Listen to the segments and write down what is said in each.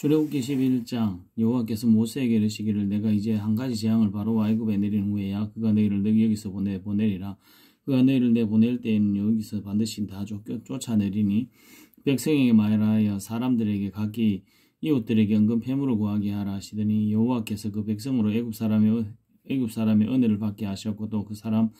출애굽기 11장 여호와께서 모세에게 이르시기를 내가 이제 한 가지 재앙을 바로와 애굽에 내린 후에야 그가 너희를 여기서 보내리라. 그가 너희를 내보낼 때에는 여기서 반드시 다 쫓아내리니 백성에게 말하여 사람들에게 각기 이웃들에게 은근 패물을 구하게 하라 하시더니 여호와께서 그 백성으로 애굽 사람의 은혜를 받게 하셨고 또 그 사람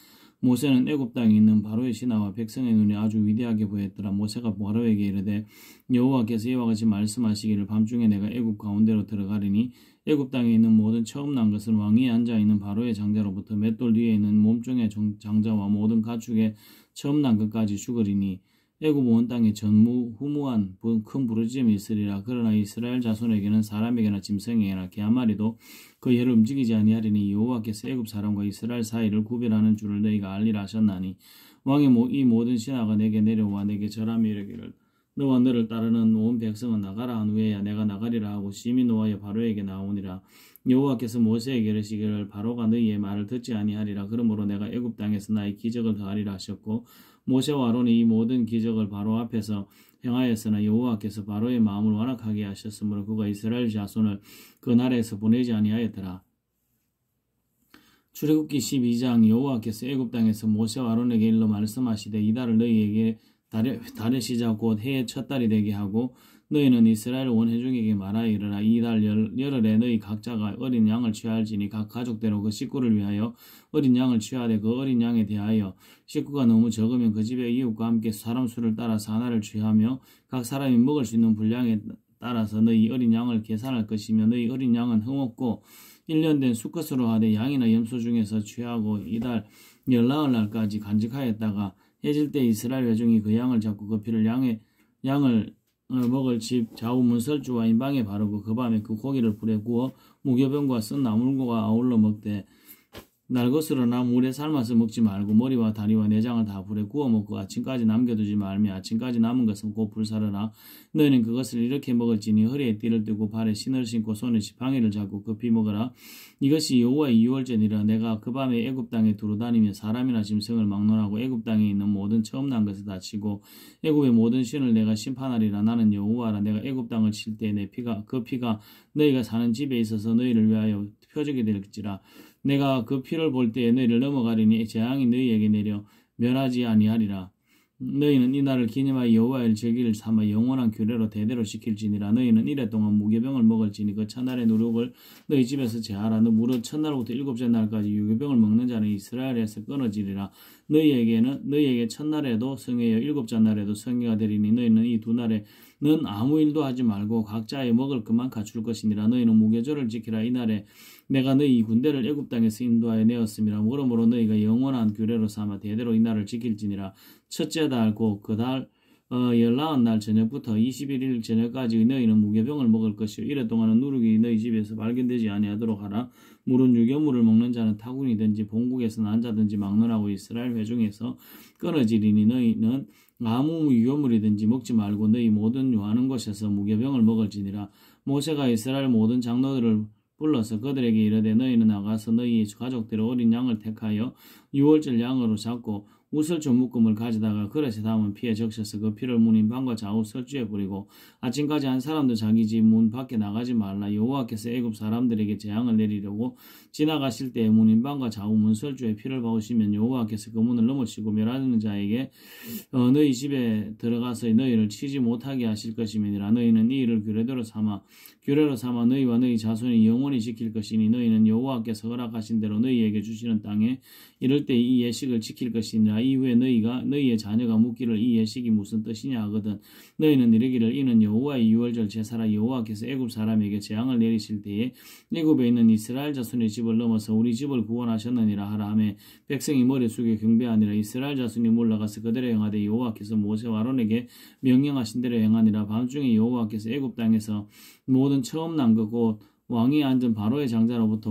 모세는 애굽 땅에 있는 바로의 신하와 백성의 눈에 아주 위대하게 보였더라. 모세가 바로에게 이르되 여호와께서 이와 같이 말씀하시기를 밤중에 내가 애굽 가운데로 들어가리니 애굽 땅에 있는 모든 처음 난 것은 왕위에 앉아 있는 바로의 장자로부터 맷돌 뒤에 있는 몸종의 장자와 모든 가축의 처음 난 것까지 죽으리니 애굽 온 땅에 전무후무한 큰 부르짖음이 있으리라. 그러나 이스라엘 자손에게는 사람에게나 짐승에게나 개 한 마리도 그 혀를 움직이지 아니하리니 여호와께서 애굽 사람과 이스라엘 사이를 구별하는 줄을 너희가 알리라 하셨나니 왕의 이 모든 신하가 내게 내려와 내게 절하며 이르기를 너와 너를 따르는 온 백성은 나가라 한 후에야 내가 나가리라 하고 심히 노하여 바로에게 나오니라. 여호와께서 모세에게 이르시기를 바로가 너희의 말을 듣지 아니하리라. 그러므로 내가 애굽 땅에서 나의 기적을 더하리라 하셨고 모세와 아론이 이 모든 기적을 바로 앞에서 행하였으나 여호와께서 바로의 마음을 완악하게 하셨으므로 그가 이스라엘 자손을 그 나라에서 보내지 아니하였더라. 출애굽기 12장 여호와께서 애굽 땅에서 모세와 아론에게 일러 말씀하시되 이달을 너희에게 달의 시작 곧 해의 첫 달이 되게 하고 너희는 이스라엘 온 회중에게 말하여 이르라. 이달 열흘에 너희 각자가 어린 양을 취할지니 각 가족대로 그 식구를 위하여 어린 양을 취하되 그 어린 양에 대하여 식구가 너무 적으면 그 집의 이웃과 함께 사람 수를 따라서 하나를 취하며 각 사람이 먹을 수 있는 분량에 따라서 너희 어린 양을 계산할 것이며 너희 어린 양은 흠없고 1년 된 수컷으로 하되 양이나 염소 중에서 취하고 이달 열나흘 날까지 간직하였다가 해질 때 이스라엘 회중이 그 양을 잡고 그 피를 양을 먹을 집 좌우 문설주와 인방에 바르고 그 밤에 그 고기를 불에 구워 무교병과 쓴 나물과 아울러 먹되 날것으로나 물에 삶아서 먹지 말고 머리와 다리와 내장을 다 불에 구워 먹고 아침까지 남겨두지 말며 아침까지 남은 것은 곧 불사르라. 너희는 그것을 이렇게 먹을지니 허리에 띠를 띠고 발에 신을 신고 손에 지팡이를 잡고 급히 먹으라. 이것이 여호와의 유월절이라. 내가 그 밤에 애굽 땅에 두루다니며 사람이나 짐승을 막론하고 애굽 땅에 있는 모든 처음 난 것을 다 치고 애굽의 모든 신을 내가 심판하리라. 나는 여호와라. 내가 애굽 땅을 칠 때 내 피가 그 피가 너희가 사는 집에 있어서 너희를 위하여 표적이 될지라. 내가 그 피를 볼 때에 너희를 넘어가리니 재앙이 너희에게 내려 멸하지 아니하리라. 너희는 이 날을 기념하여 여호와의 절기를 삼아 영원한 규례로 대대로 지킬지니라. 너희는 이래 동안 무교병을 먹을지니 그 첫날의 누룩을 너희 집에서 제하라. 너 무릇 첫날부터 일곱째 날까지 유교병을 먹는 자는 이스라엘에서 끊어지리라. 너희에게 첫날에도 성회여 일곱째 날에도 성회가 되리니 너희는 이 두 날에는 아무 일도 하지 말고 각자의 먹을 것만 갖출 것이니라. 너희는 무교절을 지키라. 이날에 내가 너희 군대를 애굽 땅에서 인도하여 내었음이라. 그러므로 너희가 영원한 규례로 삼아 대대로 이 날을 지킬지니라. 첫째 달 곧 그 달 열나흔 날 저녁부터 21일 저녁까지 너희는 무교병을 먹을 것이요 이래 동안은 누룩이 너희 집에서 발견되지 아니하도록 하라. 물은 유교물을 먹는 자는 타군이든지 본국에서 난 자든지 막론하고 이스라엘 회중에서 끊어지리니 너희는 아무 유교물이든지 먹지 말고 너희 모든 요하는 곳에서 무교병을 먹을지니라. 모세가 이스라엘 모든 장로들을 불러서 그들에게 이르되 너희는 나가서 너희 가족대로 어린 양을 택하여 유월절 양으로 잡고 우슬주 묶음을 가져다가 그릇에 담은 피에 적셔서 그 피를 문 인방과 좌우 설주에 뿌리고 아침까지 한 사람도 자기 집 문 밖에 나가지 말라. 여호와께서 애굽 사람들에게 재앙을 내리려고 지나가실 때에 문 인방과 좌우 문 설주에 피를 바우시면 여호와께서 그 문을 넘으시고 멸하는 자에게 너희 집에 들어가서 너희를 치지 못하게 하실 것임이니라. 너희는 이 일을 규례로 삼아 너희와 너희 자손이 영원히 지킬 것이니 너희는 여호와께서 허락하신 대로 너희에게 주시는 땅에 이럴 때 이 예식을 지킬 것이니라. 이후에 너희의 자녀가 묻기를 이 예식이 무슨 뜻이냐 하거든 너희는 이르기를 이는 여호와의 유월절 제사라. 여호와께서 애굽 사람에게 재앙을 내리실 때에 애굽에 있는 이스라엘 자손의 집을 넘어서 우리 집을 구원하셨느니라 하라 하매 백성이 머리 숙여 경배하니라. 이스라엘 자손이 몰라가서 그대로 행하되 여호와께서 모세와 아론에게 명령하신 대로 행하니라. 밤중에 여호와께서 애굽 땅에서 모든 처음 난 것 곧 왕이 앉은 바로의 장자로부터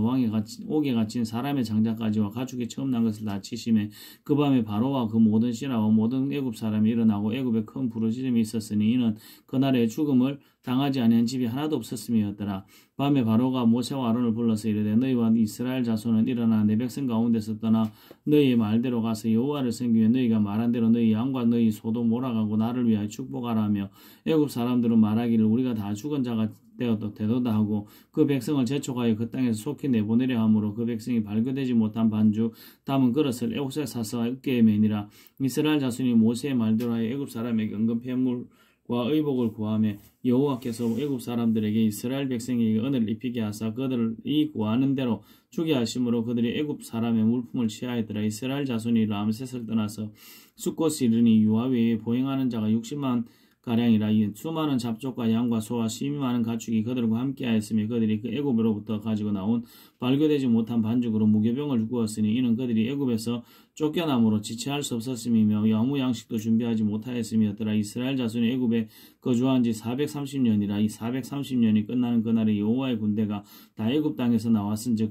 옥에 갇힌 사람의 장자까지와 가축이 처음 난 것을 다 치심에 그 밤에 바로와 그 모든 신하와 모든 애굽 사람이 일어나고 애굽에 큰 부르짖음이 있었으니 이는 그날의 죽음을 당하지 아니한 집이 하나도 없었음이었더라. 밤에 바로가 모세와 아론을 불러서 이르되 너희와 이스라엘 자손은 일어나 내 백성 가운데서 떠나 너희의 말대로 가서 여호와를 섬기며 너희가 말한 대로 너희 양과 너희 소도 몰아가고 나를 위하여 축복하라 하며 애굽 사람들은 말하기를 우리가 다 죽은 자가 되도다 하고 그 백성을 재촉하여 그 땅에서 속히 내보내려 하므로 그 백성이 발교되지 못한 반죽 담은 그릇을 에옷에 사서 어깨에 매니라. 이스라엘 자손이 모세의 말대로 하여 애굽 사람에게 은근 폐물과 의복을 구하며 여호와께서 애굽 사람들에게 이스라엘 백성에게 은혜를 입히게 하사 그들을 이 구하는 대로 주게 하심으로 그들이 애굽 사람의 물품을 취하였더라. 이스라엘 자손이 람셋을 떠나서 숫곳이 이르니 유아 외에 보행하는 자가 60만 가량이라. 이 수많은 잡족과 양과 소와 심히 많은 가축이 그들과 함께하였으며 그들이 그 애굽으로부터 가지고 나온 발교되지 못한 반죽으로 무교병을 구웠으니 이는 그들이 애굽에서 쫓겨남으로 지체할 수 없었음이며 아무 양식도 준비하지 못하였음이었더라. 이스라엘 자손이 애굽에 거주한 지 430년이라. 이 430년이 끝나는 그날에 여호와의 군대가 다 애굽 땅에서 나왔은즉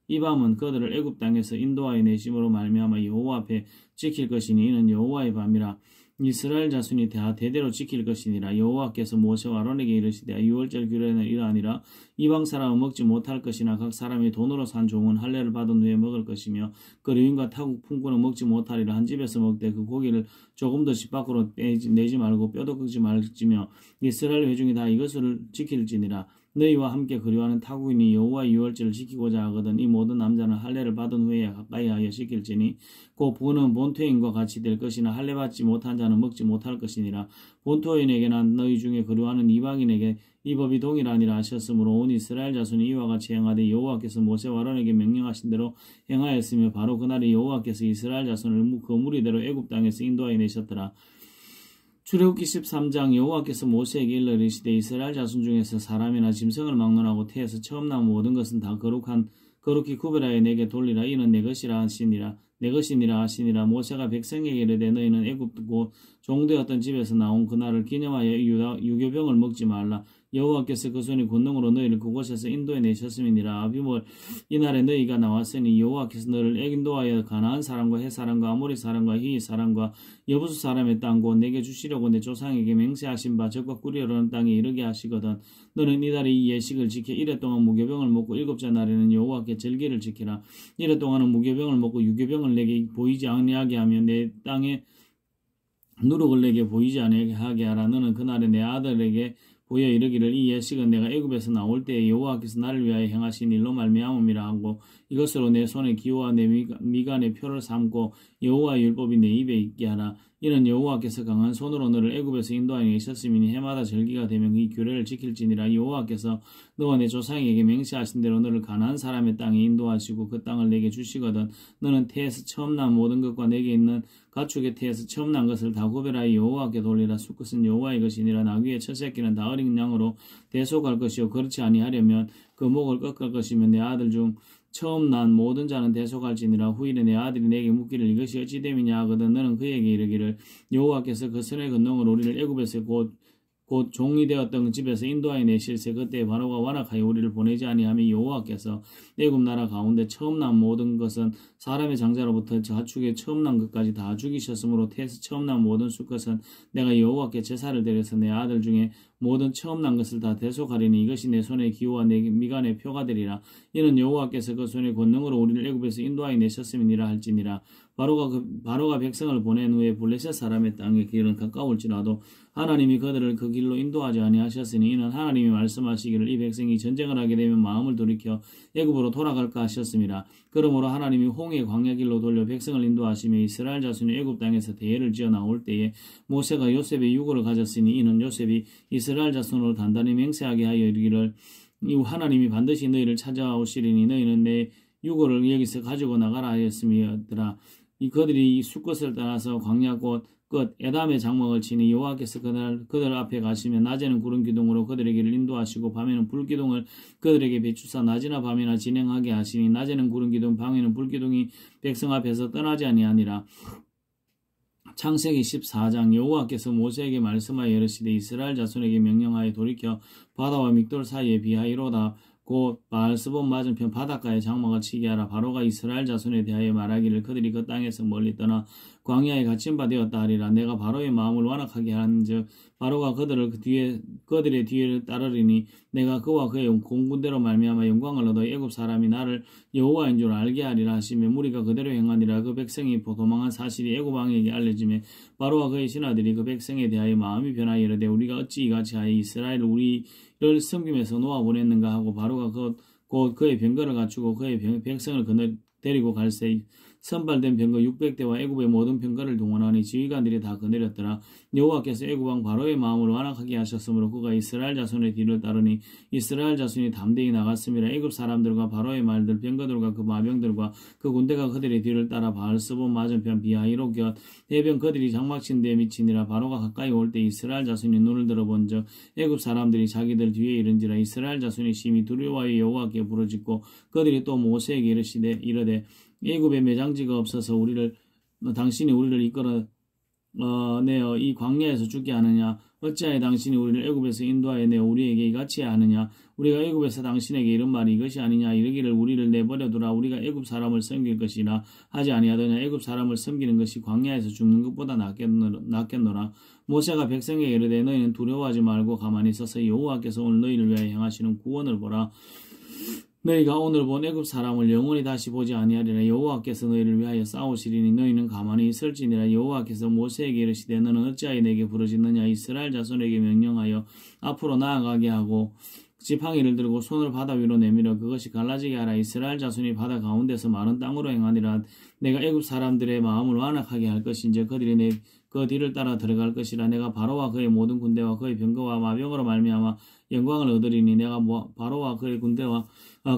이 밤은 그들을 애굽 땅에서 인도하여 내심으로 말미암아 여호와 앞에 지킬 것이니 이는 여호와의 밤이라. 이스라엘 자손이 다 대대로 지킬 것이니라. 여호와께서 모세와 아론에게 이르시되 유월절 규례는 이러하니라. 이방 사람은 먹지 못할 것이나 각 사람이 돈으로 산 종은 할례를 받은 후에 먹을 것이며 그 류인과 타국 품꾼은 먹지 못하리라. 한 집에서 먹되 그 고기를 조금도 집 밖으로 내지 말고 뼈도 긁지 말지며 이스라엘 회중이 다 이것을 지킬지니라. 너희와 함께 그리워하는 타국인이 여호와의 유월절을 지키고자 하거든 이 모든 남자는 할례를 받은 후에 가까이하여 지킬지니 그 부는 본토인과 같이 될 것이나 할례 받지 못한 자는 먹지 못할 것이니라. 본토인에게나 너희 중에 그리워하는 이방인에게 이 법이 동일하니라 하셨으므로 온 이스라엘 자손이 이와 같이 행하되 여호와께서 모세와 아론에게 명령하신 대로 행하였으며 바로 그날에 여호와께서 이스라엘 자손을 그 무리대로 애굽 땅에서 인도하여 내셨더라. 출애굽기 13장. 여호와께서 모세에게 일러 이르시되 이스라엘 자손 중에서 사람이나 짐승을 막론하고 태에서 처음 난 모든 것은 다 거룩히 구별하여 내게 돌리라. 이는 내 것이라 하시니라. 모세가 백성에게 이르되 너희는 애굽 곧 종되었던 집에서 나온 그날을 기념하여 유교병을 먹지 말라. 여호와께서 그 손이 권능으로 너희를 그곳에서 인도해 내셨음이니라. 아비몰 이날에 너희가 나왔으니 여호와께서 너를 인도하여 가나안 사람과 헷 사람과 아모리 사람과 히위 사람과 여부수 사람의 땅 곧 내게 주시려고 내 조상에게 맹세하신 바 적과 꿀이라는 땅에 이르게 하시거든. 너는 이날에 이 예식을 지켜 이래 동안 무교병을 먹고 일곱째 날에는 여호와께 절기를 지키라. 이래 동안은 무교병을 먹고 유교병을 내게 보이지 아니하게 하며 내 땅에 누룩을 내게 보이지 아니하게 하라. 너는 그날에 내 아들에게 보여 이르기를 이 예식은 내가 애굽에서 나올 때에 여호와께서 나를 위하여 행하신 일로 말미암음이라 하고 이것으로 내 손에 기호와 내 미간에 표를 삼고 여호와의 율법이 내 입에 있게 하라. 이는 여호와께서 강한 손으로 너를 애굽에서 인도하여 내셨음이니 해마다 절기가 되면 이 규례를 지킬지니라. 여호와께서 너와 내 조상에게 맹세하신 대로 너를 가나안 사람의 땅에 인도하시고 그 땅을 내게 주시거든 너는 태에서 처음 난 모든 것과 내게 있는 가축의 태에서 처음 난 것을 다 구별하여 여호와께 돌리라. 수컷은 여호와의 것이니라. 나귀의 첫 새끼는 다 어린 양으로 대속할 것이요 그렇지 아니하려면 그 목을 꺾을 것이며 내 아들 중 처음 난 모든 자는 대속할지니라. 후일에 내 아들이 내게 묻기를 이것이 어찌 됨이냐 하거든 너는 그에게 이르기를 여호와께서 그 선의 권능으로 우리를 애굽에서 곧 종이 되었던 집에서 인도하여 내실세 그때 바로가 완악하여 우리를 보내지 아니하며 여호와께서 애굽 나라 가운데 처음 난 모든 것은 사람의 장자로부터 가축의 처음 난 것까지 다 죽이셨으므로 태에서 처음 난 모든 수컷은 내가 여호와께 제사를 드려서 내 아들 중에 모든 처음 난 것을 다 대속하리니 이것이 내 손의 기호와 내 미간의 표가 되리라. 이는 여호와께서 그 손의 권능으로 우리를 애굽에서 인도하여 내셨음이니라 할지니라. 바로가 백성을 보낸 후에 블레셋 사람의 땅의 길은 가까울지라도 하나님이 그들을 그 길로 인도하지 아니하셨으니 이는 하나님이 말씀하시기를 이 백성이 전쟁을 하게 되면 마음을 돌이켜 애굽으로 돌아갈까 하셨습니다. 그러므로 하나님이 홍해 광야 길로 돌려 백성을 인도하시며 이스라엘 자손이 애굽 땅에서 대회를 지어 나올 때에 모세가 요셉의 유고를 가졌으니 이는 요셉이 이스라엘 자손으로 단단히 맹세하게 하여 이르기를 하나님이 반드시 너희를 찾아오시리니 너희는 내 유고를 여기서 가지고 나가라 하였음이더라. 그들이 이 숫것을 떠나서 광야 곧 끝 에담의 장막을 치니 여호와께서 그들 앞에 가시며 낮에는 구름 기둥으로 그들에게 인도하시고 밤에는 불 기둥을 그들에게 비추사 낮이나 밤이나 진행하게 하시니 낮에는 구름 기둥 밤에는 불 기둥이 백성 앞에서 떠나지 아니하니라. 창세기 14장. 여호와께서 모세에게 말씀하여 이르시되 이스라엘 자손에게 명령하여 돌이켜 바다와 믹돌 사이에 비하이로다 곧 바알스본 맞은편 바닷가에 장막을 치게 하라. 바로가 이스라엘 자손에 대하여 말하기를 그들이 그 땅에서 멀리 떠나 광야에 갇힌 바 되었다 하리라. 내가 바로의 마음을 완악하게 한즉 바로가 그들의 뒤를 따르리니 내가 그와 그의 공군대로 말미암아 영광을 얻어 애굽 사람이 나를 여호와인 줄 알게 하리라 하시며 무리가 그대로 행하니라. 그 백성이 도망한 사실이 애굽 왕에게 알려지며 바로와 그의 신하들이 그 백성에 대하여 마음이 변하여 이르되 우리가 어찌 이같이 하여 이스라엘을 우리를 섬김에서 놓아보냈는가 하고 바로가 곧 그의 병거를 갖추고 그의 백성을 데리고 갈새 선발된 병거 600대와 애굽의 모든 병거를 동원하니 지휘관들이 다 거느렸더라. 여호와께서 애굽 왕 바로의 마음을 완악하게 하셨으므로 그가 이스라엘 자손의 뒤를 따르니 이스라엘 자손이 담대히 나갔음이라. 애굽 사람들과 바로의 말들 병거들과 그 마병들과 그 군대가 그들의 뒤를 따라 바알스본 맞은편 비하이로 곁 해변 그들이 장막친 데에 미치니라. 바로가 가까이 올 때 이스라엘 자손이 눈을 들어본즉 애굽 사람들이 자기들 뒤에 이른지라. 이스라엘 자손이 심히 두려워하여 여호와께 부르짖고 그들이 또 모세에게 이르되 애굽에 매장지가 없어서 당신이 우리를 이끌어 내어 이 광야에서 죽게 하느냐? 어찌하여 당신이 우리를 애굽에서 인도하여 내어 우리에게 이같이 하느냐? 우리가 애굽에서 당신에게 이런 말이 이것이 아니냐? 이르기를 우리를 내버려두라. 우리가 애굽 사람을 섬길 것이라 하지 아니하더냐? 애굽 사람을 섬기는 것이 광야에서 죽는 것보다 낫겠노라. 모세가 백성에게 이르되 너희는 두려워하지 말고 가만히 서서 여호와께서 오늘 너희를 위하여 행하시는 구원을 보라. 너희가 오늘 본 애굽 사람을 영원히 다시 보지 아니하리라. 여호와께서 너희를 위하여 싸우시리니 너희는 가만히 있을지니라. 여호와께서 모세에게 이르시되 너는 어찌하여 내게 부르짖느냐? 이스라엘 자손에게 명령하여 앞으로 나아가게 하고 지팡이를 들고 손을 바다 위로 내밀어 그것이 갈라지게 하라. 이스라엘 자손이 바다 가운데서 마른 땅으로 행하니라. 내가 애굽 사람들의 마음을 완악하게 할 것인지 그들이 그 뒤를 따라 들어갈 것이라. 내가 바로와 그의 모든 군대와 그의 병거와 마병으로 말미암아 영광을 얻으리니 내가 바로와 그의 군대와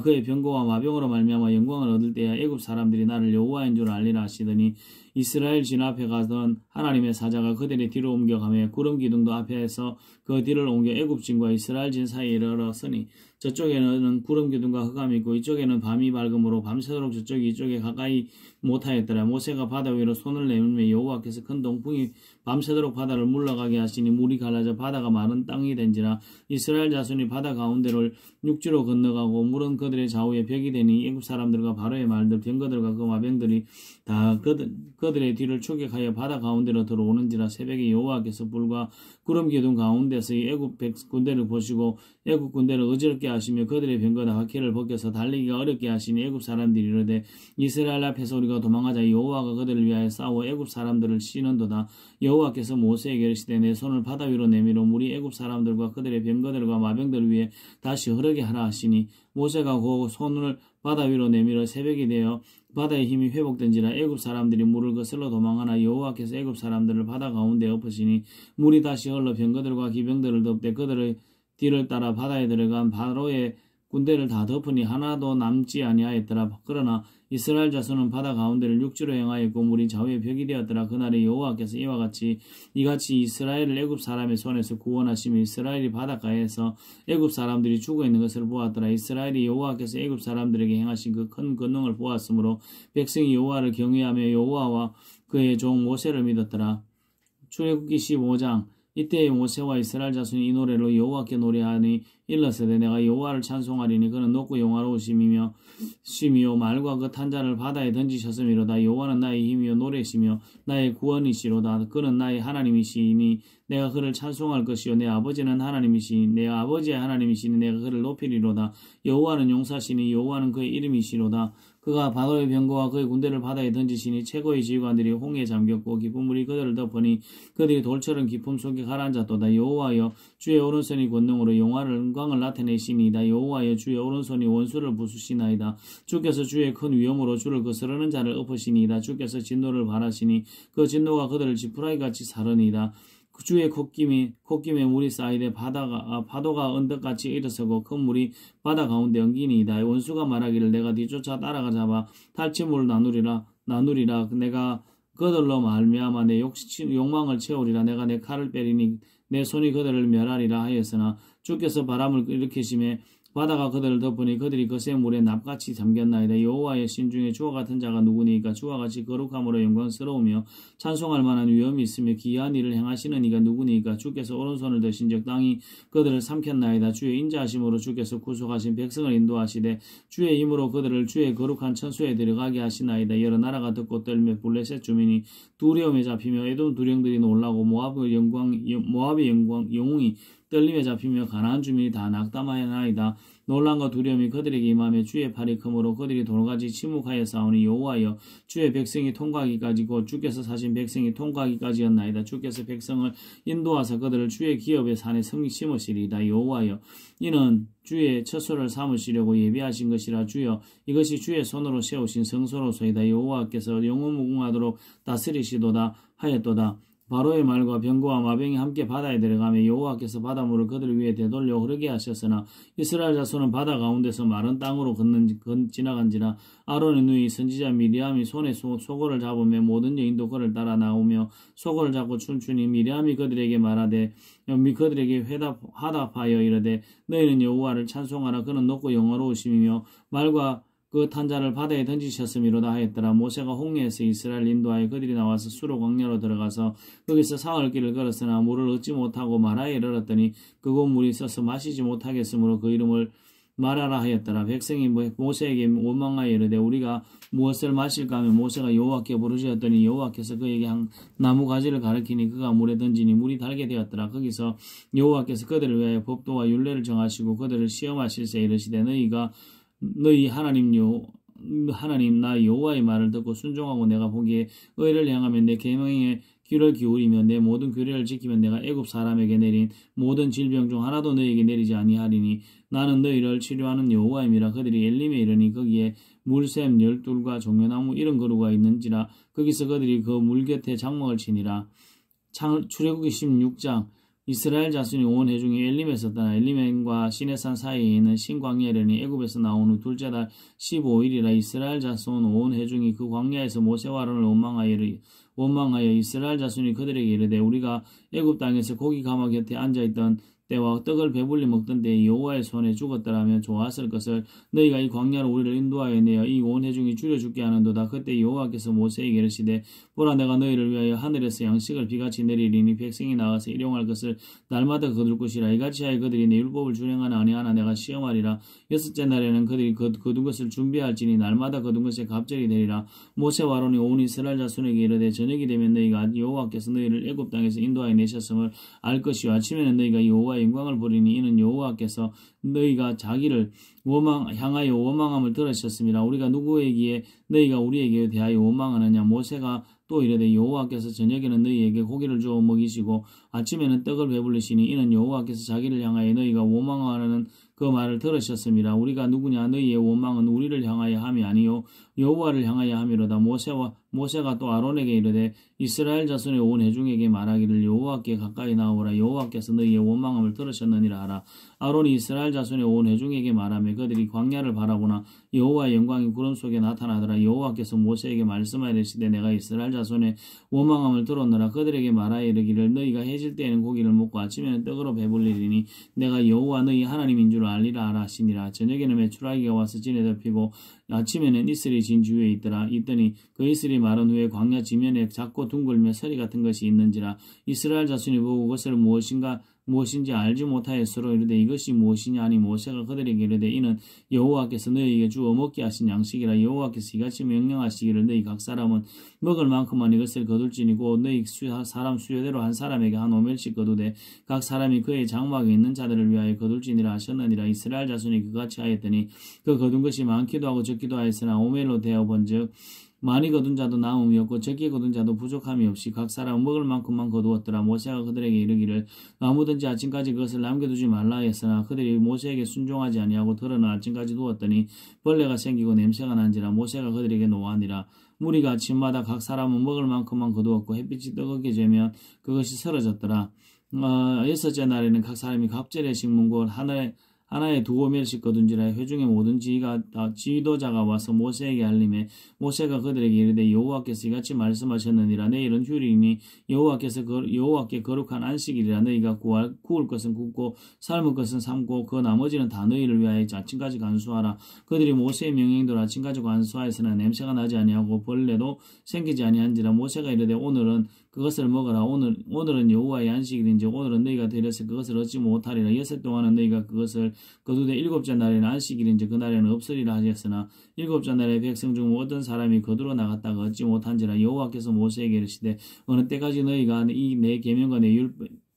그의 병거와 마병으로 말미암아 영광을 얻을 때야 애굽 사람들이 나를 여호와인 줄 알리라 하시더니 이스라엘 진 앞에 가던 하나님의 사자가 그들의 뒤로 옮겨가며 구름 기둥도 앞에서 그 뒤를 옮겨 애굽 진과 이스라엘 진 사이에 이르렀으니 저쪽에는 구름 기둥과 흑암이 있고 이쪽에는 밤이 밝음으로 밤새도록 저쪽이 이쪽에 가까이 못하였더라. 모세가 바다 위로 손을 내밀며 여호와께서 큰 동풍이 밤새도록 바다를 물러가게 하시니 물이 갈라져 바다가 마른 땅이 된지라. 이스라엘 자손이 바다 가운데를 육지로 건너가고 물은 그들의 좌우에 벽이 되니 애굽 사람들과 바로의 말들 병거들과 그 마병들이 다 그들의 뒤를 추격하여 바다 가운데로 들어오는지라. 새벽에 여호와께서 불과 구름 기둥 가운데서 이 애굽 군대를 보시고 애굽 군대를 어지럽게 하시며 그들의 병거나 바퀴를 벗겨서 달리기가 어렵게 하시니 애굽 사람들이 이르되 이스라엘 앞에서 우리가 도망하자. 여호와가 그들을 위하여 싸워 애굽 사람들을 치는도다. 여호와께서 모세에게 이르시되 내 손을 바다 위로 내밀어 물이 애굽 사람들과 그들의 병거들과 마병들 위에 다시 흐르게 하라 하시니 모세가 그 손을 바다 위로 내밀어 새벽이 되어 바다의 힘이 회복된지라. 애굽 사람들이 물을 거슬러 도망하나 여호와께서 애굽 사람들을 바다 가운데 엎으시니 물이 다시 흘러 병거들과 기병들을 덮되 그들의 뒤를 따라 바다에 들어간 바로의 군대를 다 덮으니 하나도 남지 아니하였더라. 그러나 이스라엘 자손은 바다 가운데를 육지로 행하였고 물이 좌우에 벽이 되었더라. 그날에 여호와께서 이같이 이스라엘을 애굽 사람의 손에서 구원하시며 이스라엘이 바닷가에서 애굽 사람들이 죽어 있는 것을 보았더라. 이스라엘이 여호와께서 애굽 사람들에게 행하신 그 큰 권능을 보았으므로 백성이 여호와를 경외하며 여호와와 그의 종 모세를 믿었더라. 출애굽기 15장. 이때 모세와 이스라엘 자손이 이 노래로 여호와께 노래하니 일렀으되 내가 여호와를 찬송하리니 그는 높고 영화로우심이며 말과 그 탄자를 바다에 던지셨음이로다. 여호와는 나의 힘이요 노래시며 나의 구원이시로다. 그는 나의 하나님이시니 내가 그를 찬송할 것이요 내 아버지는 하나님이시니 내 아버지의 하나님이시니 내가 그를 높이리로다. 여호와는 용사시니 여호와는 그의 이름이시로다. 그가 바로의 병거와 그의 군대를 바다에 던지시니 최고의 지휘관들이 홍해에 잠겼고 깊은 물이 그들을 덮으니 그들이 돌처럼 깊음 속에 가라앉았도다. 여호와여 주의 오른손이 권능으로 영광을 나타내시니이다. 여호와여 주의 오른손이 원수를 부수시나이다. 주께서 주의 큰 위엄으로 주를 거스르는 자를 엎으시니이다. 주께서 진노를 바라시니 그 진노가 그들을 지푸라기같이 사르니이다. 주의 콧김에 물이 쌓이되 파도가 언덕같이 일어서고 큰 물이 바다 가운데 엉기니이다. 원수가 말하기를 내가 뒤쫓아 따라가 잡아 탈취물을 나누리라. 내가 그들로 말미암아 내 욕망을 채우리라. 내가 내 칼을 빼리니 내 손이 그들을 멸하리라 하였으나 주께서 바람을 일으키심에 바다가 그들을 덮으니 그들이 그 샘물에 납같이 잠겼나이다. 여호와의 신 중에 주와 같은 자가 누구니까? 주와 같이 거룩함으로 영광스러우며 찬송할 만한 위엄이 있으며 기이한 일을 행하시는 이가 누구니까? 주께서 오른손을 드신즉 땅이 그들을 삼켰나이다. 주의 인자하심으로 주께서 구속하신 백성을 인도하시되 주의 힘으로 그들을 주의 거룩한 천수에 들어가게 하시나이다. 여러 나라가 듣고 떨며 블레셋 주민이 두려움에 잡히며 에돔 두령들이 놀라고 모압의 영웅이 떨림에 잡히며 가나안 주민이 다 낙담하였나이다. 놀람과 두려움이 그들에게 임하며 주의 팔이 크므로 그들이 돌같이 침묵하여 싸우니 여호와여 주의 백성이 통과하기까지 곧 주께서 사신 백성이 통과하기까지였나이다. 주께서 백성을 인도하사 그들을 주의 기업의 산에 심으시리이다. 여호와여 이는 주의 처소를 삼으시려고 예비하신 것이라. 주여 이것이 주의 손으로 세우신 성소로소이다. 여호와께서 영원무궁하도록 다스리시도다 하였도다. 바로의 말과 병거와 마병이 함께 바다에 들어가며 여호와께서 바닷물을 그들 위에 되돌려 흐르게 하셨으나 이스라엘 자손은 바다 가운데서 마른 땅으로 지나간지라. 아론의 누이 선지자 미리암이 손에 소고를 잡으며 모든 여인도 그를 따라 나오며 소고를 잡고 춤추니 미리암이 그들에게 말하되 그들에게 화답하여 이르되 너희는 여호와를 찬송하라. 그는 높고 영화로우심이며 말과 그 탄자를 바다에 던지셨음이로다 하였더라. 모세가 홍해에서 이스라엘 인도하여 그들이 나와서 수로 광야로 들어가서 거기서 사흘 길을 걸었으나 물을 얻지 못하고 마라에 이르렀더니 그곳 물이 써서 마시지 못하겠으므로 그 이름을 마라라 하였더라. 백성이 모세에게 원망하여 이르되 우리가 무엇을 마실까 하며 모세가 여호와께 부르짖었더니 여호와께서 그에게 한 나무 가지를 가리키니 그가 물에 던지니 물이 달게 되었더라. 거기서 여호와께서 그들을 위하여 법도와 율례를 정하시고 그들을 시험하실세 이르시되 너희 하나님 나 여호와의 말을 듣고 순종하고 내가 보기에 의를 행하면 내 계명에 귀를 기울이며 내 모든 규례를 지키면 내가 애굽 사람에게 내린 모든 질병 중 하나도 너희에게 내리지 아니하리니 나는 너희를 치료하는 여호와임이라. 그들이 엘림에 이르니 거기에 물샘 12과 종려나무 이런 그루가 있는지라. 거기서 그들이 그 물 곁에 장막을 치니라. 출애굽기 16장 이스라엘 자손이 온 해중에 엘림에서 떠나 엘림과 시내산 사이에 있는 신광야에 이르니 애굽에서 나온 후 둘째 달 15일이라. 이스라엘 자손 온 해중이 그 광야에서 모세와 아론을 원망하여 이스라엘 자손이 그들에게 이르되 우리가 애굽 땅에서 고기 가마 곁에 앉아있던 때와 떡을 배불리 먹던 때에 여호와의 손에 죽었더라면 좋았을 것을 너희가 이 광야로 우리를 인도하여 내어 이 온 해중이 줄여 죽게 하는도다. 그때 여호와께서 모세에게 이르시되 보라 내가 너희를 위하여 하늘에서 양식을 비같이 내리리니 백성이 나가서 일용할 것을 날마다 거둘 것이라. 이같이 하여 그들이 내 율법을 준행하나 아니하나 내가 시험하리라. 여섯째 날에는 그들이 거둔 것을 준비할지니 날마다 거둔 것에 갑절이 되리라. 모세와 아론이 온 이스라엘 자손에게 이르되 저녁이 되면 너희가 여호와께서 너희를 애굽 땅에서 인도하여 내셨음을 알 것이요 아침에는 너희가 여호와 영광을 보리니 이는 여호와께서 너희가 자기를 향하여 원망함을 들으셨습니다. 우리가 누구에게 너희가 우리에게 대하여 원망하느냐. 모세가 또 이르되 여호와께서 저녁에는 너희에게 고기를 주어 먹이시고 아침에는 떡을 배불리시니 이는 여호와께서 자기를 향하여 너희가 원망하는 그 말을 들으셨습니다. 우리가 누구냐. 너희의 원망은 우리를 향하여 함이 아니요 여호와를 향하여 함이로다. 모세가 또 아론에게 이르되 이스라엘 자손의 온 회중에게 말하기를 여호와께 가까이 나오라. 여호와께서 너희의 원망함을 들으셨느니라 하라. 아론이 이스라엘 자손의 온 회중에게 말하며 그들이 광야를 바라보나 여호와의 영광이 구름 속에 나타나더라. 여호와께서 모세에게 말씀하여 이르시되 내가 이스라엘 자손의 원망함을 들었노라. 그들에게 말하여 이르기를 너희가 해질 때에는 고기를 먹고 아침에는 떡으로 배불리리니 내가 여호와 너희 하나님인 줄 알리라 하라 하시니라. 저녁에는 메추라기가 와서 진에 덮이고 아침에는 이슬이 진 주위에 있더니 그 이슬이 마른 후에 광야 지면에 작고 둥글며 서리 같은 것이 있는지라. 이스라엘 자손이 보고 그것을 무엇인지 알지 못하였으므로 이르되 이것이 무엇이냐 하니 모세가 그들에게 이르되 이는 여호와께서 너희에게 주어 먹게 하신 양식이라. 여호와께서 이같이 명령하시기를 너희 각 사람은 먹을 만큼만 이것을 거둘지니 곧 너희 사람 수요대로 한 사람에게 한 오멜씩 거두되 각 사람이 그의 장막에 있는 자들을 위하여 거둘지니라 하셨느니라. 이스라엘 자손이 그같이 하였더니 그 거둔 것이 많기도 하고 적기도 하였으나 오멜로 되어본즉 많이 거둔 자도 나음이 없고 적게 거둔 자도 부족함이 없이 각 사람 먹을 만큼만 거두었더라. 모세가 그들에게 이르기를 아무든지 아침까지 그것을 남겨두지 말라 했으나 그들이 모세에게 순종하지 아니하고 들어는 아침까지 두었더니 벌레가 생기고 냄새가 난지라. 모세가 그들에게 노하니라. 무리가 아침마다 각 사람은 먹을 만큼만 거두었고 햇빛이 뜨겁게 되면 그것이 쓰러졌더라. 여섯째 날에는 각 사람이 갑절의 식문고 하나에 두고 멸씩 거둔지라. 회중의 모든 지도자가 와서 모세에게 알림해 모세가 그들에게 이르되 여호와께서 이같이 말씀하셨느니라. 내일은 휴일이니 여호와께 거룩한 안식일이라. 너희가 구울 것은 굽고 삶을 것은 삶고 그 나머지는 다 너희를 위하여 아침까지 간수하라. 그들이 모세의 명령대로 아침까지 간수하였으나 냄새가 나지 아니하고 벌레도 생기지 아니한지라. 모세가 이르되 오늘은 그것을 먹어라. 오늘은 여호와의 안식일인지 오늘은 너희가 드려서 그것을 얻지 못하리라. 여섯 동안은 너희가 그것을 거두되 일곱째 날에는 안식일인지 그날에는 없으리라 하셨으나 일곱째 날에 백성 중 어떤 사람이 거두러 나갔다가 얻지 못한지라. 여호와께서 모세에게 이르시되 어느 때까지 너희가 이 내 계명과 내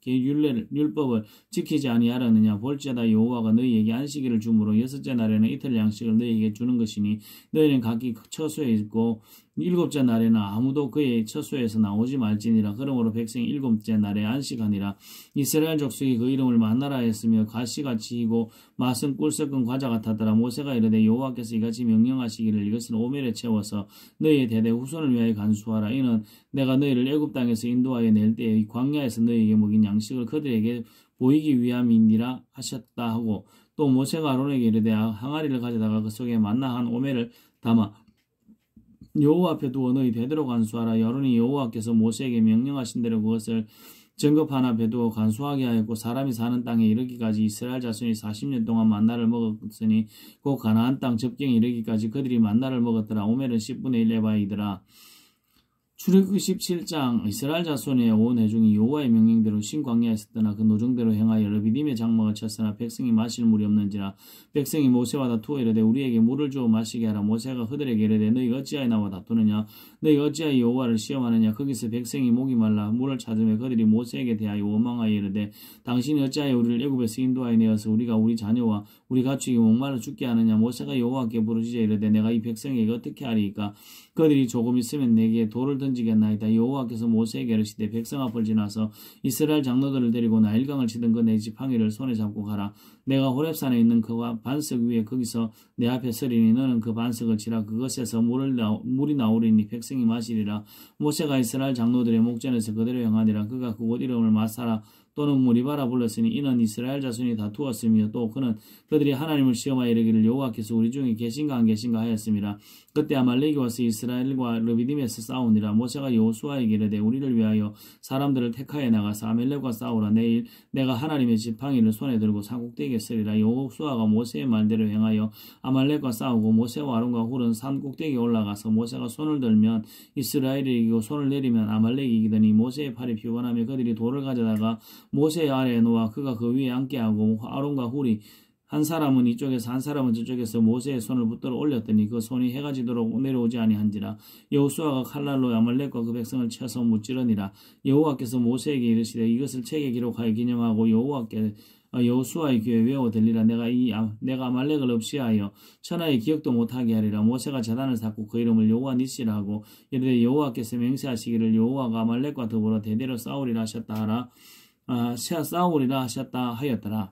율법을 지키지 아니하려느냐. 볼지어다 여호와가 너희에게 안식일을 주므로 여섯째 날에는 이틀 양식을 너희에게 주는 것이니 너희는 각기 처소에 있고 일곱째 날에는 아무도 그의 처소에서 나오지 말지니라. 그러므로 백성이 일곱째 날에 안식하니라. 이스라엘 족속이 그 이름을 만나라 했으며 가시같이 희고 맛은 꿀 섞은 과자 같았더라. 모세가 이르되 여호와께서 이같이 명령하시기를 이것은 오멜에 채워서 너희의 대대 후손을 위하여 간수하라. 이는 내가 너희를 애굽 땅에서 인도하여 낼 때에 광야에서 너희에게 먹인 양식을 그들에게 보이기 위함이니라 하셨다 하고 또 모세가 아론에게 이르되 항아리를 가져다가 그 속에 만나 한 오멜을 담아 여호와 앞에 두어 너희 대대로 간수하라. 아론이 여호와께서 모세에게 명령하신 대로 그것을 증거 하나 앞에 두어 간수하게 하였고 사람이 사는 땅에 이르기까지 이스라엘 자손이 40년 동안 만나를 먹었으니 곧 가나안 땅 접경에 이르기까지 그들이 만나를 먹었더라. 오멜은 10분의 1 에바이더라. 출애굽기 17장 이스라엘 자손의 온 회중이 여호와의 명령대로 신광야에 있었더나 그 노정대로 행하여 르비딤의 장막을 쳤으나 백성이 마실 물이 없는지라. 백성이 모세와 다투어 이르되 우리에게 물을 주어 마시게 하라. 모세가 그들에게 이르되 너희가 어찌하여 나와 다투느냐. 너희가 어찌하여 여호와를 시험하느냐. 거기서 백성이 목이 말라 물을 찾으며 그들이 모세에게 대하여 원망하여 이르되 당신이 어찌하여 우리를 애굽에서 인도하여 내어서 우리가 우리 자녀와 우리 가축이 목말라 죽게 하느냐. 모세가 여호와께 부르짖어 이르되 내가 이 백성에게 어떻게 하리이까. 그들이 조금 있으면 내게 돌을 던지겠나이다. 여호와께서 모세에게 이르시되 백성 앞을 지나서 이스라엘 장로들을 데리고 나일강을 치던 그 내 지팡이를 손에 잡고 가라. 내가 호렙산에 있는 그와 반석 위에 거기서 내 앞에 서리니 너는 그 반석을 치라. 그것에서 물이 나오리니 백성이 마시리라. 모세가 이스라엘 장로들의 목전에서 그대로 행하니라. 그가 그곳 이름을 마사라 또는 무리바라 불렀으니 이는 이스라엘 자손이 다투었으며 또 그는 그들이 하나님을 시험하여 이르기를 여호와께서 우리 중에 계신가 안 계신가 하였습니다. 그때 아말렉이 와서 이스라엘과 르비딤에서 싸우니라. 모세가 여호수아에게 이르되 우리를 위하여 사람들을 택하여 나가서 아말렉과 싸우라. 내일 내가 하나님의 지팡이를 손에 들고 산꼭대기에 서리라. 여호수아가 모세의 말대로 행하여 아말렉과 싸우고 모세와 아론과 훌은 산 꼭대기에 올라가서 모세가 손을 들면 이스라엘이 이기고 손을 내리면 아말렉이 이기더니 모세의 팔이 피곤하며 그들이 돌을 가져다가 모세의 아래에 놓아 그가 그 위에 앉게 하고 아론과 훌이 한 사람은 이쪽에서 한 사람은 저쪽에서 모세의 손을 붙들어 올렸더니 그 손이 해가 지도록 내려오지 아니한지라. 여호수아가 칼날로 아말렉과 그 백성을 쳐서 무찌르니라. 여호와께서 모세에게 이르시되 이것을 책에 기록하여 기념하고 여호수아의 귀에 외워 들리라. 내가 아말렉을 없이하여 천하의 기억도 못하게 하리라. 모세가 제단을 쌓고 그 이름을 여호와 니시라 하고 이르되 여호와께서 맹세하시기를 여호와가 아말렉과 더불어 대대로 싸우리라 하셨다 하였더라.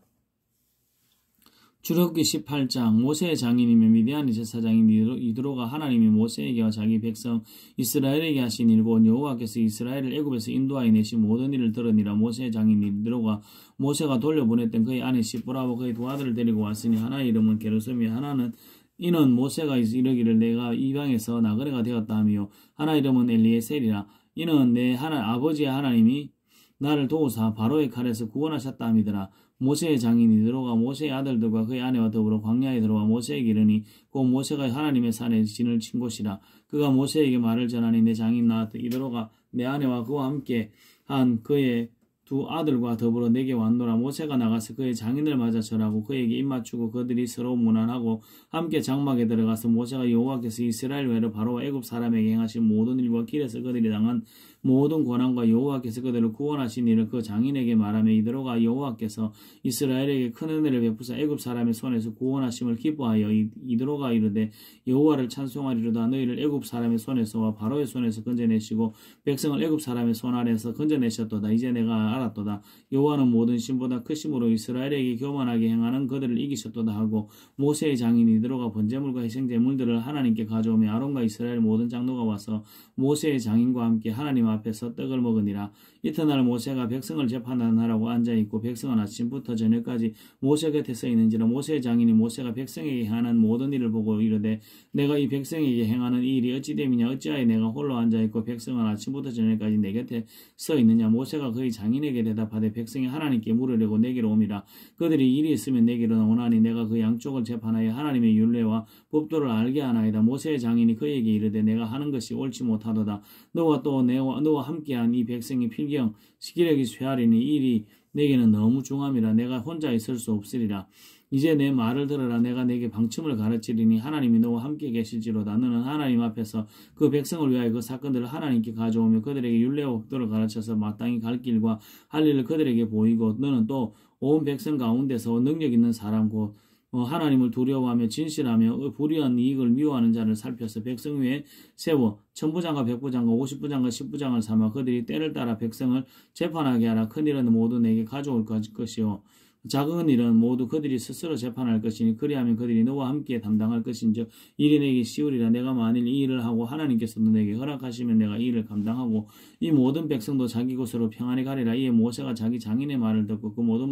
출애굽기 18장 모세의 장인이며 미디안의 제사장인 이드로가 하나님이 모세에게와 자기 백성 이스라엘에게 하신 일고 여호와께서 이스라엘을 애굽에서 인도하여 내신 모든 일을 들으니라. 모세의 장인 이드로가 모세가 돌려보냈던 그의 아내 시브라와 그의 두 아들을 데리고 왔으니 하나의 이름은 게르솜이요 하나는 이는 모세가 이르기를 내가 이방에서 나그네가 되었다 하며 하나 이름은 엘리에셀이라. 이는 내 아버지의 하나님이 나를 도우사 바로의 칼에서 구원하셨다 함이더라. 모세의 장인 이드로가 모세의 아들들과 그의 아내와 더불어 광야에 들어와 모세에게 이르니 곧 모세가 하나님의 산에 진을 친 곳이라. 그가 모세에게 말을 전하니 내 장인 이드로가 내 아내와 그와 함께 한 그의 두 아들과 더불어 내게 왔노라. 모세가 나가서 그의 장인을 맞아 절하고 그에게 입맞추고 그들이 서로 무난하고 함께 장막에 들어가서 모세가 여호와께서 이스라엘 외로 바로와 애굽 사람에게 행하신 모든 일과 길에서 그들이 당한 모든 고난과 여호와께서 그들을 구원하신 일을 그 장인에게 말하며 이드로가 여호와께서 이스라엘에게 큰 은혜를 베푸사 애굽 사람의 손에서 구원하심을 기뻐하여 이드로가 이르되 여호와를 찬송하리로다. 너희를 애굽 사람의 손에서와 바로의 손에서 건져내시고 백성을 애굽 사람의 손 아래에서 건져내셨도다. 이제 내가 알았도다. 여호와는 모든 신보다 크심으로 이스라엘에게 교만하게 행하는 그들을 이기셨도다 하고 모세의 장인 이드로가 번제물과 희생제물들을 하나님께 가져오며 아론과 이스라엘 모든 장로가 와서 모세의 장인과 함께 하나님 앞에서 떡을 먹으니라. 이튿날 모세가 백성을 재판하라고 앉아있고 백성은 아침부터 저녁까지 모세 곁에 서 있는지라. 모세의 장인이 모세가 백성에게 행하는 모든 일을 보고 이르되 내가 이 백성에게 행하는 이 일이 어찌 됨이냐. 어찌하여 내가 홀로 앉아있고 백성은 아침부터 저녁까지 내 곁에 서 있느냐. 모세가 그의 장인에게 대답하되 백성이 하나님께 물으려고 내게로 옴이라. 그들이 일이 있으면 내게로 나오나니 내가 그 양쪽을 재판하여 하나님의 율례와 법도를 알게 하나이다. 모세의 장인이 그에게 이르되 내가 하는 것이 옳지 못하도다. 너와 또 너와 함께한 이 백성이 필경 시기력이 쇠하리니 이 일이 내게는 너무 중함이라. 내가 혼자 있을 수 없으리라. 이제 내 말을 들으라. 내가 내게 방침을 가르치리니 하나님이 너와 함께 계실지로다. 너는 하나님 앞에서 그 백성을 위하여 그 사건들을 하나님께 가져오며 그들에게 율례와 법도를 가르쳐서 마땅히 갈 길과 할 일을 그들에게 보이고 너는 또 온 백성 가운데서 능력 있는 사람 곧 하나님을 두려워하며 진실하며 불의한 이익을 미워하는 자를 살펴서 백성 위에 세워 천부장과 백부장과 50부장과 10부장을 삼아 그들이 때를 따라 백성을 재판하게 하라. 큰 일은 모두 내게 가져올 것이요 작은 일은 모두 그들이 스스로 재판할 것이니 그리하면 그들이 너와 함께 담당할 것인즉 일이 내게 쉬우리라. 내가 만일 이 일을 하고 하나님께서도 내게 허락하시면 내가 이 일을 감당하고 이 모든 백성도 자기 곳으로 평안히 가리라. 이에 모세가 자기 장인의 말을 듣고 그 모든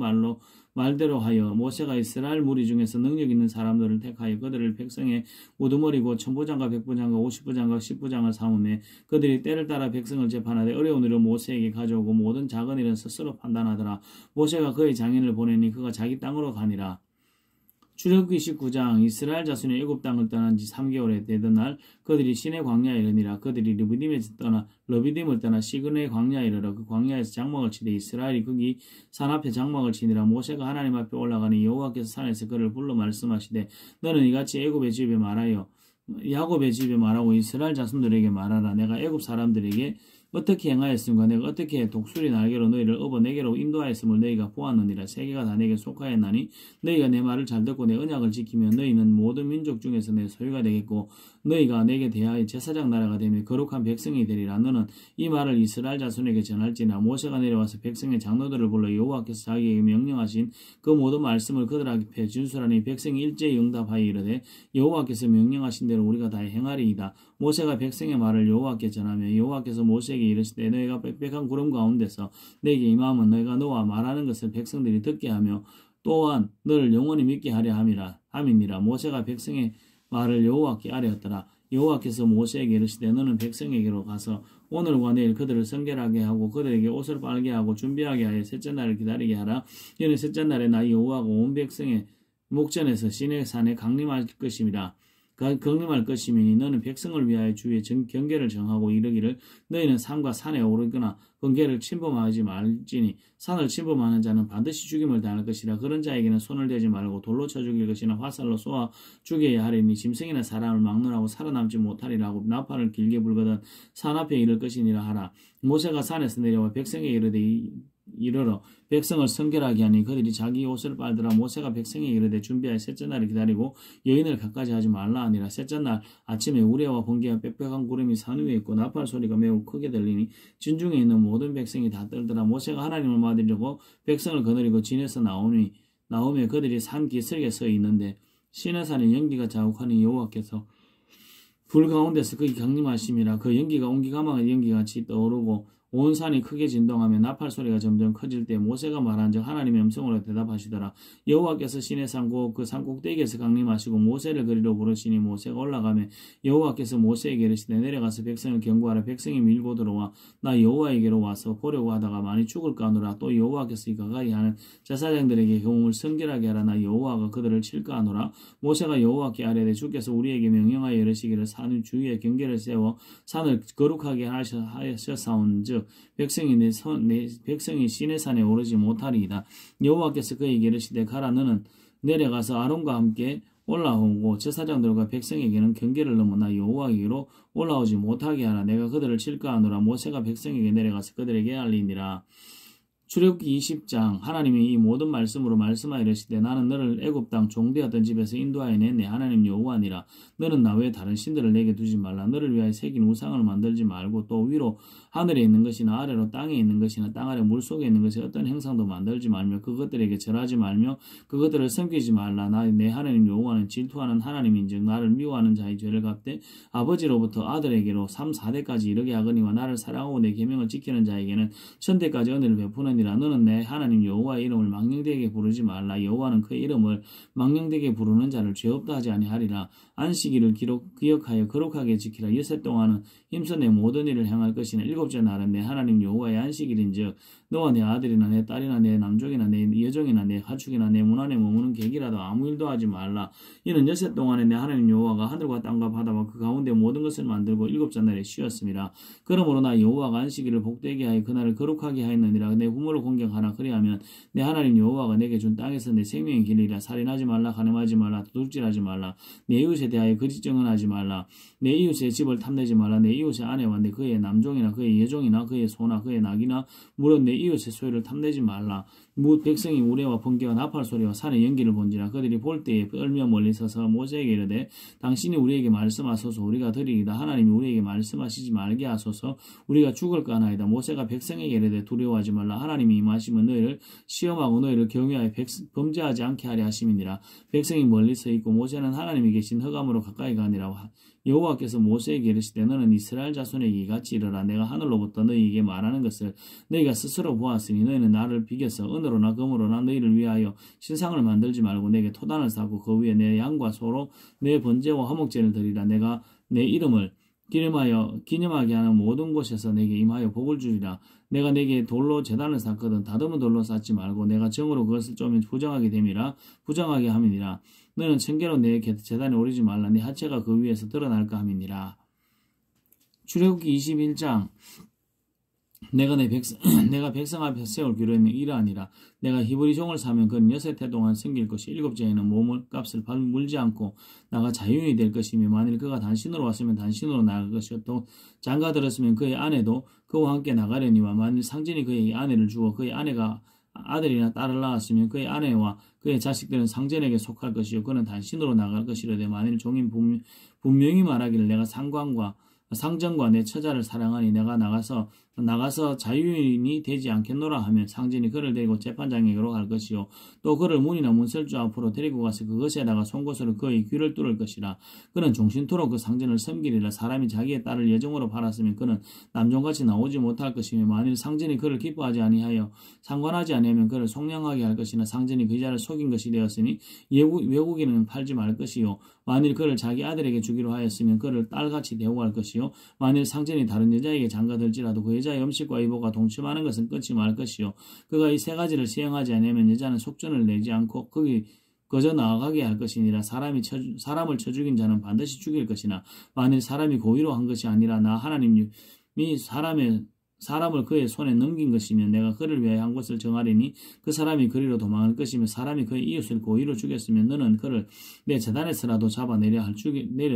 말대로 하여 모세가 이스라엘 무리 중에서 능력 있는 사람들을 택하여 그들을 백성의 우두머리고 천부장과 백부장과 50부장과 10부장을 삼으며 그들이 때를 따라 백성을 재판하되 어려운 일을 모세에게 가져오고 모든 작은 일은 스스로 판단하더라. 모세가 그의 장인을 보내니 그가 자기 땅으로 가니라. 출애굽기 19장. 이스라엘 자손이 애굽 땅을 떠난 지 3개월에 되던 날 그들이 시내 광야에 이르니라. 그들이 러비딤을 떠나 시그네 광야에 이르러 그 광야에서 장막을 치되 이스라엘이 거기 산 앞에 장막을 치니라. 모세가 하나님 앞에 올라가니 여호와께서 산에서 그를 불러 말씀하시되 너는 이같이 애굽의 집에 말하여 야곱의 집에 말하고 이스라엘 자손들에게 말하라. 내가 애굽 사람들에게 어떻게 행하였음과 내가 어떻게 독수리 날개로 너희를 업어 내게로 인도하였음을 너희가 보았느니라. 세계가 다 내게 속하였나니 너희가 내 말을 잘 듣고 내 언약을 지키면 너희는 모든 민족 중에서 내 소유가 되겠고 너희가 내게 대하여 제사장 나라가 되며 거룩한 백성이 되리라. 너는 이 말을 이스라엘 자손에게 전할지나. 모세가 내려와서 백성의 장로들을 불러 여호와께서 자기에게 명령하신 그 모든 말씀을 그들 앞에 준수하니 백성이 일제히 응답하여 이르되 여호와께서 명령하신 대로 우리가 다 행하리이다. 모세가 백성의 말을 여호와께 전하며 여호와께서 모세에게 이르시되 너희가 빽빽한 구름 가운데서 내게 임하면 너희가 너와 말하는 것을 백성들이 듣게 하며 또한 너를 영원히 믿게 하려 함이니라. 모세가 백성의 말을 여호와께 아뢰었더라. 여호와께서 모세에게 이르시되 너는 백성에게로 가서 오늘과 내일 그들을 성결하게 하고 그들에게 옷을 빨게 하고 준비하게 하여 셋째 날을 기다리게 하라. 이는 셋째 날에 나 여호와가 온 백성의 목전에서 시내 산에 강림할 것임이라. 경림할 것이니 너는 백성을 위하여 주의 경계를 정하고 이르기를 너희는 산과 산에 오르거나 경계를 침범하지 말지니 산을 침범하는 자는 반드시 죽임을 당할 것이라. 그런 자에게는 손을 대지 말고 돌로 쳐 죽일 것이나 화살로 쏘아 죽여야 하리니 짐승이나 사람을 막론하고 살아남지 못하리라고 나팔을 길게 불거든 산 앞에 이를 것이니라 하라. 모세가 산에서 내려와 백성에게 이르러 백성을 성결하게 하니 그들이 자기 옷을 빨더라. 모세가 백성에게 이르되 준비하여 셋째 날을 기다리고 여인을 갖가지 하지 말라 하니라. 셋째 날 아침에 우레와 번개와 빽빽한 구름이 산 위에 있고 나팔 소리가 매우 크게 들리니 진중에 있는 모든 백성이 다 떨더라. 모세가 하나님을 받으려고 백성을 거느리고 진에서 나오며 그들이 산 기슭에 서 있는데 시내산에 연기가 자욱하니 여호와께서 불 가운데서 거기 강림하심이라. 그 연기가 옹기가망한 연기같이 떠오르고 온 산이 크게 진동하며 나팔 소리가 점점 커질 때 모세가 말한즉 하나님의 음성으로 대답하시더라. 여호와께서 시내산 그 산 꼭대기에서 강림하시고 모세를 그리로 부르시니 모세가 올라가며 여호와께서 모세에게 이르시되 내려가서 백성을 경고하라. 백성이 밀고 들어와 나 여호와에게로 와서 보려고 하다가 많이 죽을까 하노라. 또 여호와께서 이 가까이 하는 제사장들에게 경음을 성결하게 하라. 나 여호와가 그들을 칠까 하노라. 모세가 여호와께 아뢰되 주께서 우리에게 명령하여 이르시기를 산 주위에 경계를 세워 산을 거룩하게 하셨사온즉 백성이 시내산에 오르지 못하리이다. 여호와께서 그에게 이르시되 가라. 너는 내려가서 아론과 함께 올라오고 제사장들과 백성에게는 경계를 넘어 나 여호와에게로 올라오지 못하게 하라. 내가 그들을 칠까 하노라. 모세가 백성에게 내려가서 그들에게 알리니라. 출애굽기 20장 하나님이 이 모든 말씀으로 말씀하여 이르시되 나는 너를 애굽 땅 종되었던 집에서 인도하여 낸 내 하나님 여호와니라. 너는 나 외에 다른 신들을 내게 두지 말라. 너를 위하여 새긴 우상을 만들지 말고 또 위로 하늘에 있는 것이나 아래로 땅에 있는 것이나 땅 아래 물속에 있는 것이 어떤 행상도 만들지 말며 그것들에게 절하지 말며 그것들을 섬기지 말라. 나 내 하나님 여호와는 질투하는 하나님인즉 나를 미워하는 자의 죄를 갚되 아버지로부터 아들에게로 3, 4대까지 이르게 하거니와 나를 사랑하고 내 계명을 지키는 자에게는 천대까지 은혜를 베푸느니라. 너는 내 하나님 여호와의 이름을 망령되게 부르지 말라. 여호와는 그의 이름을 망령되게 부르는 자를 죄 없다 하지 아니하리라. 안식일을 기억하여 거룩하게 지키라. 여섯 동안은 힘써 내 모든 일을 행할 것이나 일곱째 날은 내 하나님 여호와의 안식일인즉 너와 내 아들이나 내 딸이나 내 남종이나 내 여종이나 내 가축이나 내 문 안에 머무는 객이라도 아무 일도 하지 말라. 이는 여섯 동안에 내 하나님 여호와가 하늘과 땅과 바다와 그 가운데 모든 것을 만들고 일곱째 날에 쉬었습니다. 그러므로 나 여호와가 안식일을 복되게 하여 그날을 거룩하게 하였느니라. 내 부모를 공경하라. 그리하면 내 하나님 여호와가 내게 준 땅에서 내 생명의 길이라. 살인하지 말라. 간음하지 말라. 도둑질하지 말라. 내 이웃에 대하여 거짓 증언하지 말라. 내 이웃의 집을 탐내지 말라. 내 이웃의 아내와 내 그의 남종이나 그의 여종이나 그의 소나 그의 낙이나 물은 내 이웃의 소유를 탐내지 말라. 백성이 우레와 번개와 나팔 소리와 산의 연기를 본지라. 그들이 볼 때에 떨며 멀리 서서 모세에게 이르되 당신이 우리에게 말씀하소서. 우리가 드리이다. 하나님이 우리에게 말씀하시지 말게 하소서. 우리가 죽을까 하나이다. 모세가 백성에게 이르되 두려워하지 말라. 하나님이 임하시면 너희를 시험하고 너희를 경유하여 범죄하지 않게 하려 하심이니라. 백성이 멀리 서 있고 모세는 하나님이 계신 흑암으로 가까이 가니라. 여호와께서 모세에게 이르시되 너는 이스라엘 자손에게 이같이 이르라. 내가 하늘로부터 너희에게 말하는 것을 너희가 스스로 보았으니 너희는 나를 비겨서 은으로나 금으로나 너희를 위하여 신상을 만들지 말고 내게 토단을 쌓고 그 위에 내 양과 소로 내 번제와 화목제를 드리라. 내가 내 이름을 기념하게 하는 모든 곳에서 내게 임하여 복을 주리라. 내가 내게 돌로 제단을 쌓거든 다듬은 돌로 쌓지 말고 내가 정으로 그것을 쪼면 부정하게 됨이라. 부정하게 함이니라. 너는 청계로 내 제단에 오르지 말라. 내 하체가 그 위에서 드러날까 함이니라. 출애굽기 21장 내가 백성 앞에 세울 기로에는 이러하니라. 내가 히브리 종을 사면 그는 6해 동안 섬길 것이 일곱째에는 몸을 값을 물지 않고 나가 자유인이 될 것이며 만일 그가 단신으로 왔으면 단신으로 나갈 것이요 또 장가 들었으면 그의 아내도 그와 함께 나가려니와 만일 상전이 그의 아내를 주어 그의 아내가 아들이나 딸을 낳았으면 그의 아내와 그의 자식들은 상전에게 속할 것이요 그는 단신으로 나갈 것이로되 만일 종인 분명히 말하기를 내가 상전과 내 처자를 사랑하니 내가 나가서 자유인이 되지 않겠노라 하면 상전이 그를 데리고 재판장에게로 갈 것이요 또 그를 문이나 문설주 앞으로 데리고 가서 그것에다가 송곳으로 그의 귀를 뚫을 것이라. 그는 종신토록 그 상전을 섬기리라. 사람이 자기의 딸을 예정으로 팔았으면 그는 남종같이 나오지 못할 것이며 만일 상전이 그를 기뻐하지 아니하여 상관하지 아니하면 그를 속량하게 할 것이나 상전이 그 자를 속인 것이 되었으니 외국인은 팔지 말 것이요 만일 그를 자기 아들에게 주기로 하였으면 그를 딸같이 대우할 것이요 만일 상전이 다른 여자에게 장가들지라도 그 여자의 음식과 의복과 동침하는 것은 끊지 말 것이요 그가 이 세 가지를 시행하지 않으면 여자는 속전을 내지 않고 거저 나아가게 할 것이니라. 사람을 쳐 죽인 자는 반드시 죽일 것이나 만일 사람이 고의로 한 것이 아니라 나 하나님이 사람을 그의 손에 넘긴 것이면 내가 그를 위하여 한 것을 정하리니 그 사람이 그리로 도망할 것이며 사람이 그의 이웃을 고의로 죽였으면 너는 그를 내 제단에서라도 잡아 내려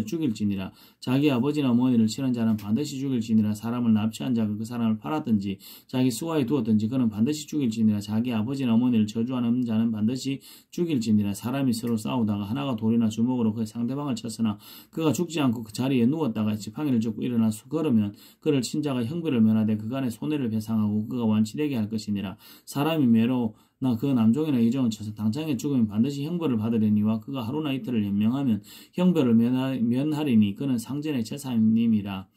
죽일지니라. 자기 아버지나 어머니를 치는 자는 반드시 죽일지니라. 사람을 납치한 자가 그 사람을 팔았든지 자기 수하에 두었든지 그는 반드시 죽일지니라. 자기 아버지나 어머니를 저주하는 자는 반드시 죽일지니라. 사람이 서로 싸우다가 하나가 돌이나 주먹으로 그 상대방을 쳤으나 그가 죽지 않고 그 자리에 누웠다가 지팡이를 짚고 일어나 걸으면 그를 친 자가 형벌을 면하되 그간의 손해를 배상하고 그가 완치되게 할 것이니라. 사람이 매로 나 그 남종이나 여종을 쳐서 당장에 죽으면 반드시 형벌을 받으려니와 그가 하루나 이틀을 연명하면 형벌을 면하리니 그는 상전의 제사님이라.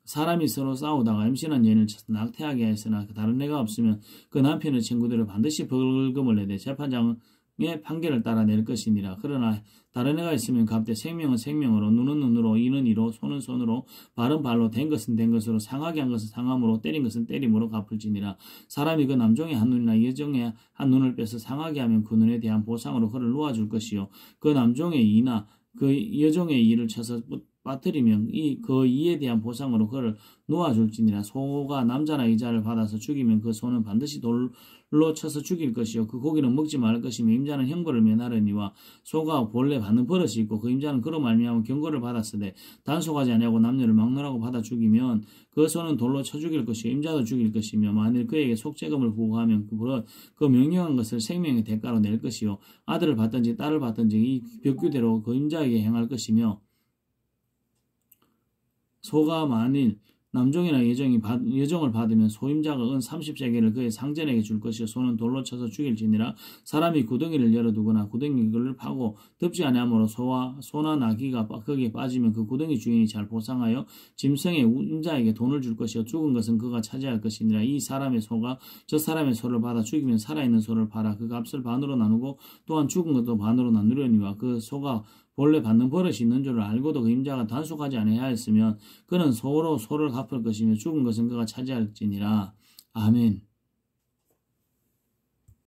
사람이 서로 싸우다가 임신한 여인을 쳐서 낙태하게 하였으나 다른 애가 없으면 그 남편의 친구들을 반드시 벌금을 내되 재판장의 판결을 따라 낼 것이니라. 그러나 다른 애가 있으면 갚되 생명은 생명으로 눈은 눈으로 이는 이로 손은 손으로 발은 발로 된 것은 된 것으로 상하게 한 것은 상함으로 때린 것은 때림으로 갚을지니라. 사람이 그 남종의 한 눈이나 여종의 한 눈을 빼서 상하게 하면 그 눈에 대한 보상으로 그를 놓아줄 것이요 그 남종의 이나 그 여종의 이를 쳐서 빠뜨리면 그 이에 대한 보상으로 그를 놓아줄지니라. 소가 남자나 여자를 받아서 죽이면 그 소는 반드시 돌로 돌로 쳐서 죽일 것이요 그 고기는 먹지 말 것이며 임자는 형벌을 면하려니와 소가 본래 받는 버릇이 있고 그 임자는 그로 말미암아 경고를 받았으되 단속하지 아니하고 남녀를 막론하고 받아 죽이면 그 소는 돌로 쳐 죽일 것이요 임자도 죽일 것이며 만일 그에게 속죄금을 부과하면 그 명령한 것을 생명의 대가로 낼 것이요 아들을 받든지 딸을 받든지 이 벽규대로 그 임자에게 행할 것이며 소가 만일 남종이나 여종을 받으면 소임자가 은 30세겔을 그의 상전에게 줄 것이요 소는 돌로 쳐서 죽일지니라. 사람이 구덩이를 열어두거나 구덩이를 파고 덮지 아니하므로 소나 나귀가 거기에 빠지면 그 구덩이 주인이 잘 보상하여 짐승의 임자에게 돈을 줄 것이요 죽은 것은 그가 차지할 것이니라. 이 사람의 소가 저 사람의 소를 받아 죽이면 살아있는 소를 팔아 그 값을 반으로 나누고 또한 죽은 것도 반으로 나누려니와 그 소가 본래 받는 버릇이 있는 줄을 알고도 그 임자가 단속하지 아니하였으면 그는 소로 소를 갚을 것이며 죽은 것은 그가 차지할지니라. 아멘.